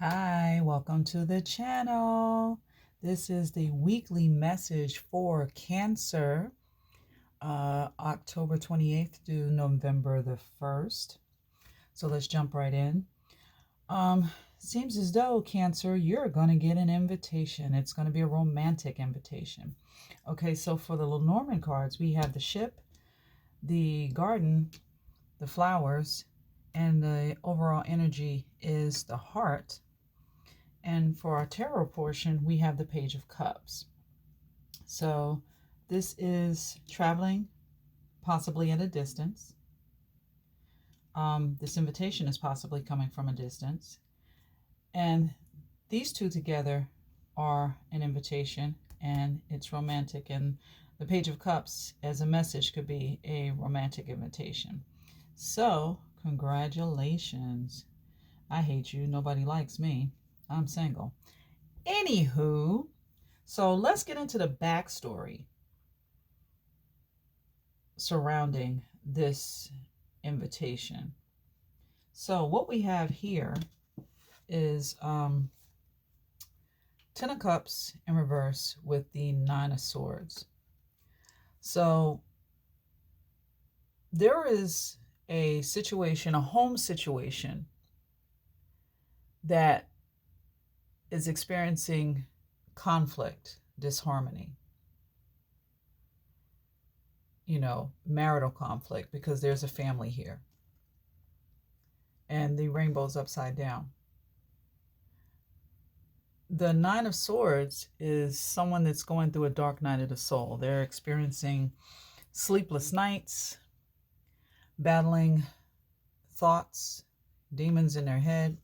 Hi, welcome to the channel. This is the weekly message for Cancer, October 28th to November the 1st. So let's jump right in. Seems as though, Cancer, you're going to get an invitation. It's going to be a romantic invitation. Okay, so for the Lenormand cards, we have the ship, the garden, the flowers, and the overall energy is the heart. And for our tarot portion, we have the Page of Cups. So this is traveling, possibly at a distance. This invitation is possibly coming from a distance. And these two together are an invitation, and it's romantic. And the Page of Cups as a message could be a romantic invitation. So congratulations. I hate you. Nobody likes me. I'm single. Anywho, so let's get into the backstory surrounding this invitation. So what we have here is Ten of Cups in reverse with the Nine of Swords. So there is a situation, a home situation that is experiencing conflict, disharmony, marital conflict, because there's a family here. And the rainbow's upside down. The Nine of Swords is someone that's going through a dark night of the soul. They're experiencing sleepless nights, battling thoughts, demons in their head.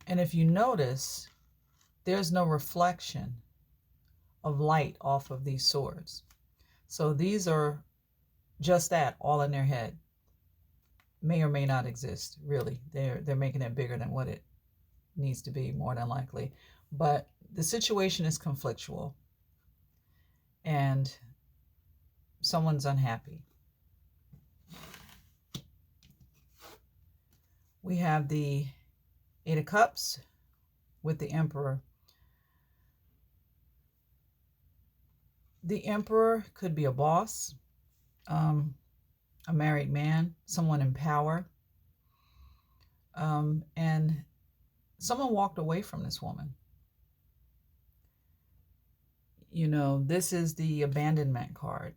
And if you notice, there's no reflection of light off of these swords. So these are just that, all in their head. May or may not exist, really. They're making it bigger than what it needs to be, more than likely. But the situation is conflictual, and someone's unhappy. We have the Eight of Cups with the Emperor. The Emperor could be a boss, a married man, someone in power, and someone walked away from this woman. This is the abandonment card.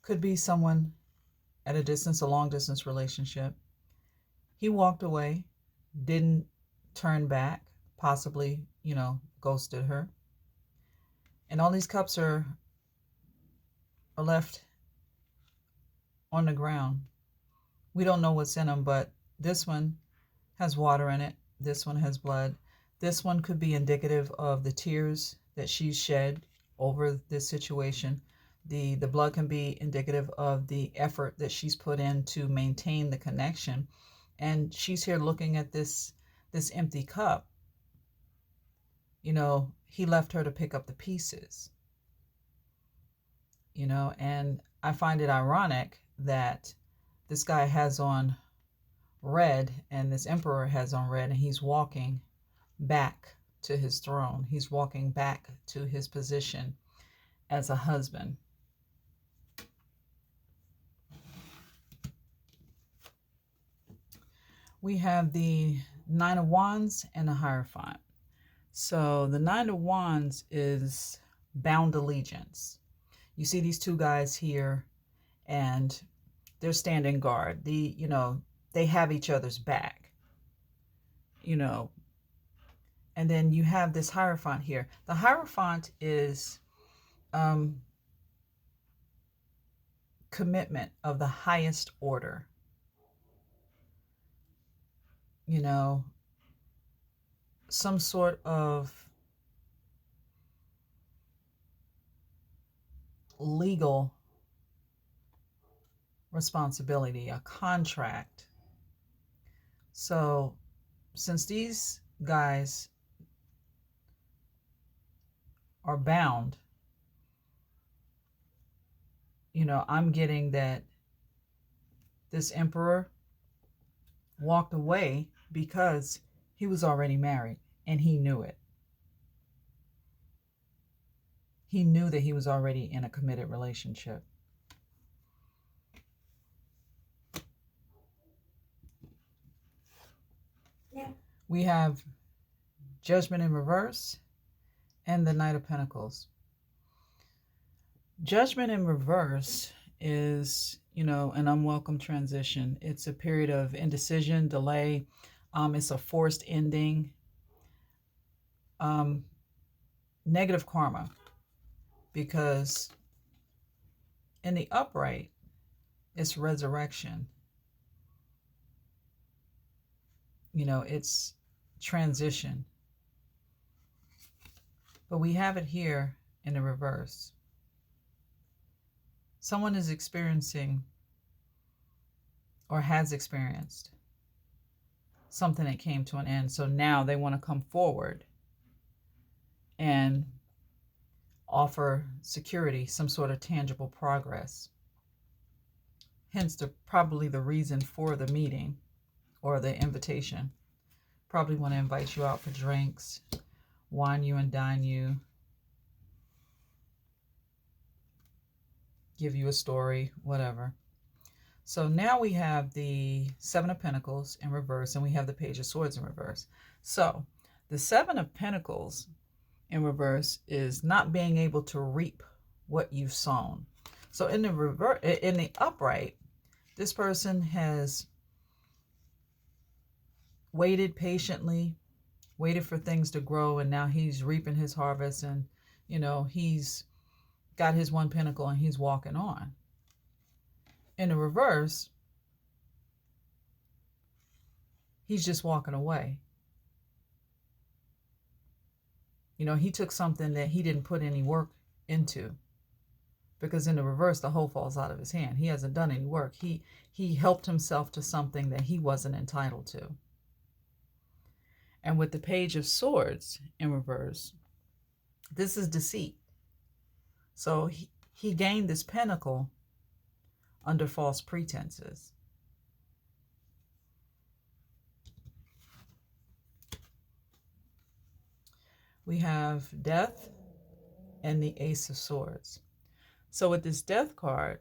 Could be someone at a distance, a long distance relationship. He walked away, didn't turn back, possibly, ghosted her. And all these cups are left on the ground. We don't know what's in them, but this one has water in it. This one has blood. This one could be indicative of the tears that she's shed over this situation. The blood can be indicative of the effort that she's put in to maintain the connection. And she's here looking at this empty cup. He left her to pick up the pieces. And I find it ironic that this guy has on red and this emperor has on red, and he's walking back to his throne. He's walking back to his position as a husband. We have the Nine of Wands and the Hierophant. So the Nine of Wands is bound allegiance. You see these two guys here, and they're standing guard. They have each other's back, And then you have this Hierophant here. The Hierophant is commitment of the highest order. Some sort of legal responsibility, a contract. So since these guys are bound, I'm getting that this emperor walked away because he was already married and he knew it. He knew that he was already in a committed relationship. We have Judgment in reverse and the Knight of Pentacles. Judgment in reverse is, an unwelcome transition. It's a period of indecision, delay. It's a forced ending. Negative karma. Because in the upright, it's resurrection. It's transition. But we have it here in the reverse. Someone is experiencing or has experienced something that came to an end. So now they want to come forward and offer security, some sort of tangible progress. Hence, probably the reason for the meeting or the invitation. Probably want to invite you out for drinks, wine you and dine you, give you a story, whatever. So now we have the Seven of Pentacles in reverse, and we have the Page of Swords in reverse. So the Seven of Pentacles in reverse is not being able to reap what you've sown. So in the upright, this person has waited patiently, waited for things to grow, and now he's reaping his harvest, and he's got his one pentacle and he's walking on. In the reverse, he's just walking away. He took something that he didn't put any work into, because in the reverse, the whole falls out of his hand. He hasn't done any work. He helped himself to something that he wasn't entitled to. And with the Page of Swords in reverse, this is deceit. So he gained this pentacle under false pretenses. We have Death and the Ace of Swords. So with this Death card,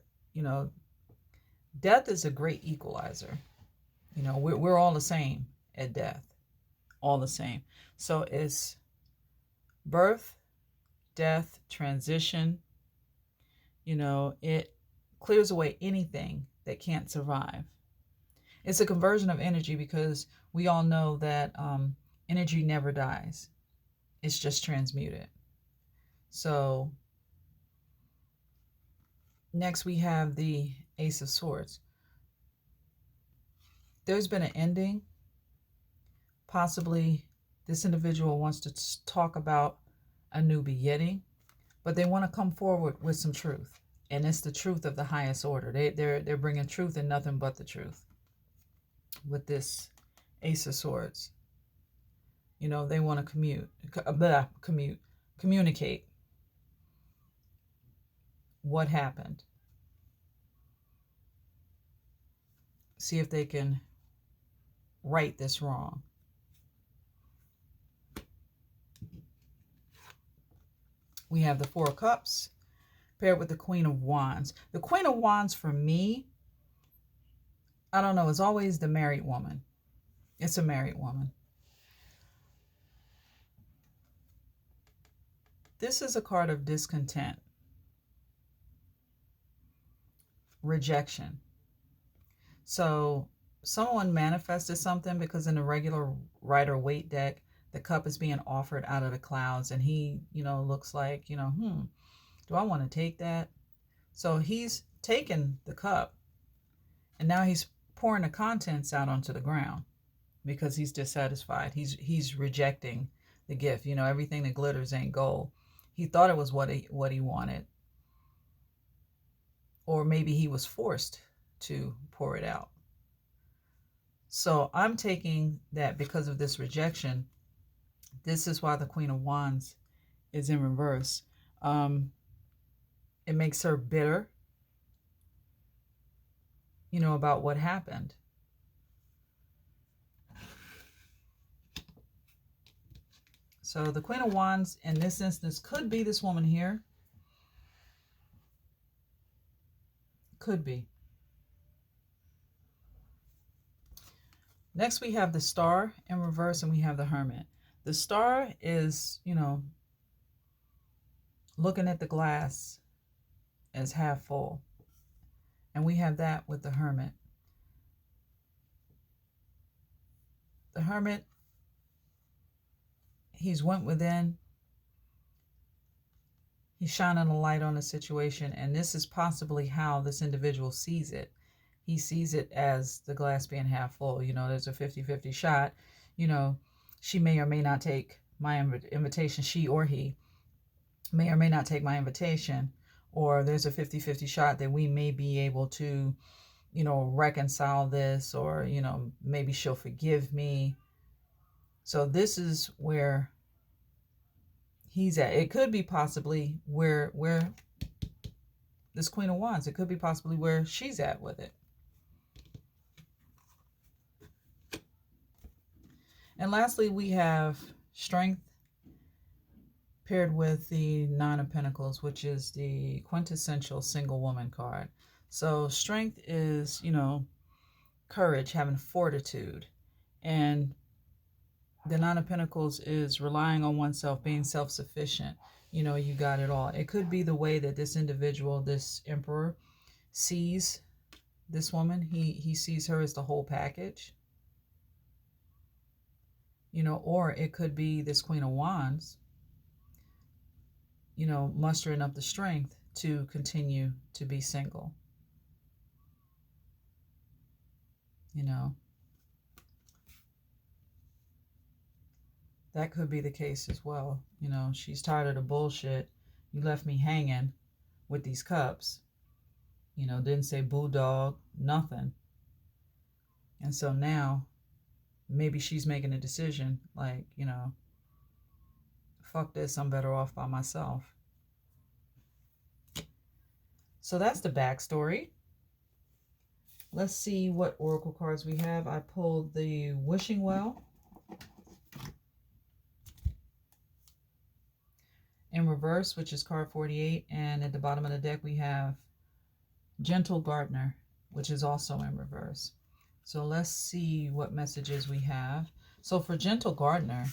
death is a great equalizer. We're all the same at death. All the same. So it's birth, death, transition. It clears away anything that can't survive. It's a conversion of energy, because we all know that energy never dies. It's just transmuted. So next we have the Ace of Swords. There's been an ending. Possibly this individual wants to talk about a new beginning, but they want to come forward with some truth. And it's the truth of the highest order. They're bringing truth and nothing but the truth with this Ace of Swords. They want to communicate what happened. See if they can right this wrong. We have the Four of Cups paired with the Queen of Wands. The Queen of Wands, for me, I don't know, is always the married woman. It's a married woman. This is a card of discontent, rejection. So someone manifested something, because in the regular Rider-Waite deck, the cup is being offered out of the clouds, and he, looks like, do I want to take that? So he's taken the cup, and now he's pouring the contents out onto the ground because he's dissatisfied. He's rejecting the gift. Everything that glitters ain't gold. He thought it was what he wanted, or maybe he was forced to pour it out. So I'm taking that because of this rejection. This is why the Queen of Wands is in reverse. It makes her bitter, about what happened. So the Queen of Wands in this instance could be this woman here. Could be. Next, we have the Star in reverse, and we have the Hermit. The Star is, looking at the glass as half full. And we have that with the Hermit. The Hermit, he's went within. He's shining a light on the situation, and this is possibly how this individual sees it. He sees it as the glass being half full. There's a 50-50 shot. She may or may not take my invitation. She or he may or may not take my invitation. Or there's a 50-50 shot that we may be able to, reconcile this, or, maybe she'll forgive me. So this is where he's at. It could be possibly where this Queen of Wands, it could be possibly where she's at with it. And lastly, we have Strength paired with the Nine of Pentacles, which is the quintessential single woman card. So Strength is, courage, having fortitude. And the Nine of Pentacles is relying on oneself, being self-sufficient. You got it all. It could be the way that this individual, this Emperor, sees this woman. He sees her as the whole package. Or it could be this Queen of Wands, mustering up the strength to continue to be single. That could be the case as well. She's tired of the bullshit. You left me hanging with these cups. Didn't say bulldog, nothing. And so now maybe she's making a decision like, fuck this, I'm better off by myself. So that's the backstory. Let's see what oracle cards we have. I pulled the Wishing Well in reverse, which is card 48. And at the bottom of the deck, we have Gentle Gardener, which is also in reverse. So let's see what messages we have. So for Gentle Gardener,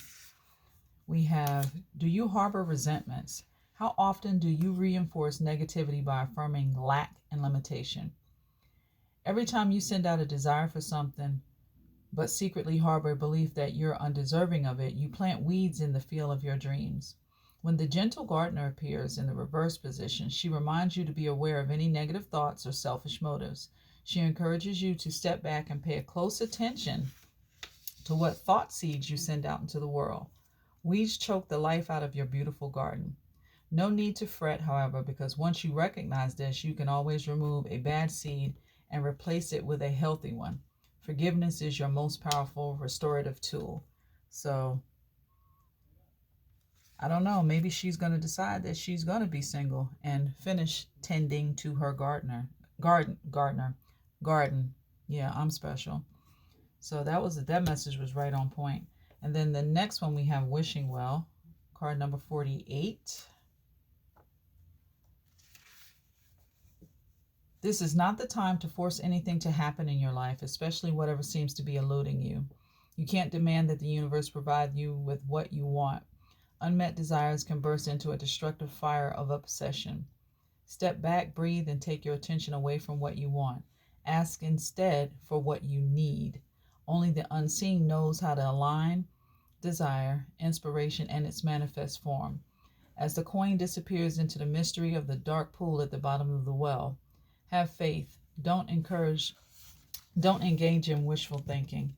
we have, do you harbor resentments? How often do you reinforce negativity by affirming lack and limitation? Every time you send out a desire for something, but secretly harbor a belief that you're undeserving of it, you plant weeds in the field of your dreams. When the Gentle Gardener appears in the reverse position, she reminds you to be aware of any negative thoughts or selfish motives. She encourages you to step back and pay close attention to what thought seeds you send out into the world. Weeds choke the life out of your beautiful garden. No need to fret, however, because once you recognize this, you can always remove a bad seed and replace it with a healthy one. Forgiveness is your most powerful restorative tool. So, I don't know, maybe she's going to decide that she's going to be single and finish tending to her garden. Yeah, I'm special. So that message was right on point. And then the next one we have Wishing Well, card number 48. This is not the time to force anything to happen in your life, especially whatever seems to be eluding you. You can't demand that the universe provide you with what you want. Unmet desires can burst into a destructive fire of obsession. Step back, breathe, and take your attention away from what you want. Ask instead for what you need. Only the unseen knows how to align desire, inspiration, and its manifest form. As the coin disappears into the mystery of the dark pool at the bottom of the well, have faith. Don't engage in wishful thinking.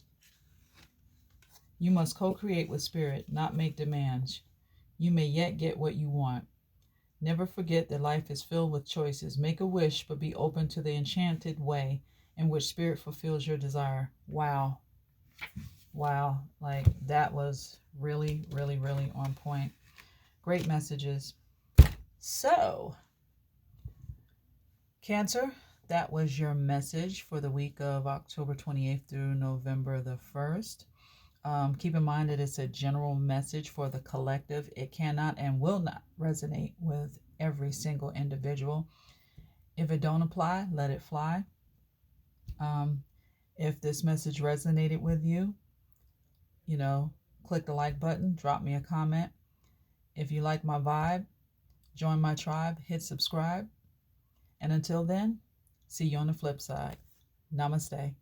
You must co-create with spirit, not make demands. You may yet get what you want. Never forget that life is filled with choices. Make a wish, but be open to the enchanted way in which spirit fulfills your desire. Wow. Like that was really, really, really on point. Great messages. So, Cancer, that was your message for the week of October 28th through November the 1st. Keep in mind that it's a general message for the collective. It cannot and will not resonate with every single individual. If it don't apply, let it fly. If this message resonated with you, click the like button, drop me a comment. If you like my vibe, join my tribe, hit subscribe. And until then, see you on the flip side. Namaste.